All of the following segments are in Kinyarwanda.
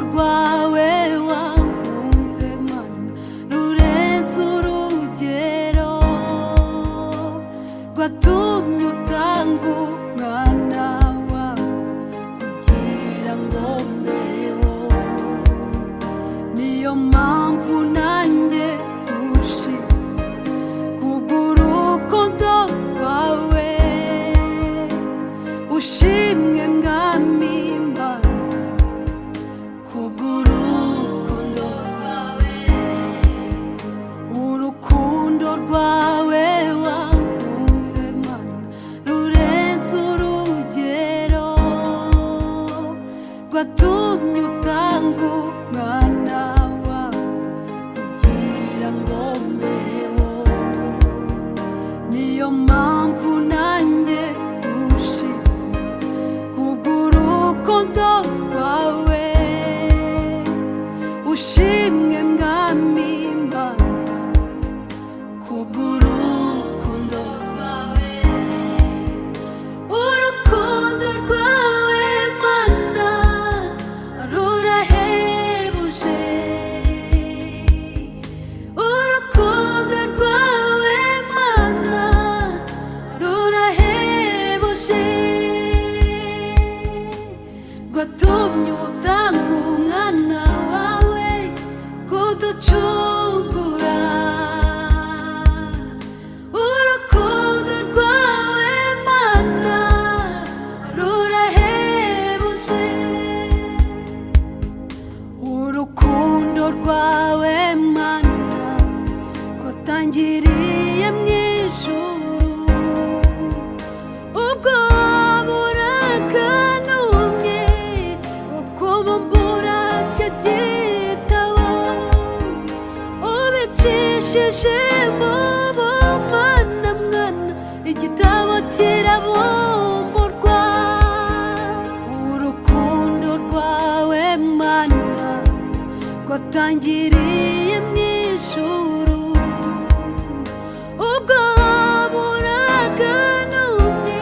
rwawe wankunze Mana rurenze urugero rwatumye utanga umwana wawe kugira ngo mbeho niyo mpamvu nanjye gushima kubw'urukundo rwawe ushimwe mwami Mana kubw'urukundo rwawe urukundo rwawe wankunze Mana rurenze urugero rwatumye utanga umwana wawe kugira ngo mbeho niyo mpamvu nanjye gushima kubw'urukundo rwawe ushimwe mwami Mana kubw'urukundo rwawe urukundo rwawe Mana rurahebuje urukundo rwawe Mana rurahebuje rwatumye utanga umwana wawe kuducungura urukundo rwawe Mana rurahebuje urukundo rwawe Mana rwatangiriye mu ijuru ubwo waburaga n'umwe wo kubumbura cya gitabo ubicishije mu bumana mwana igitabo kirabumburwa urukundo rwawe Mana rwatangiriye mu ijuru ubwo waburaga n'umwe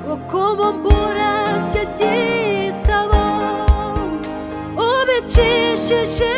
wo kubumbura cya gitabo ubicishije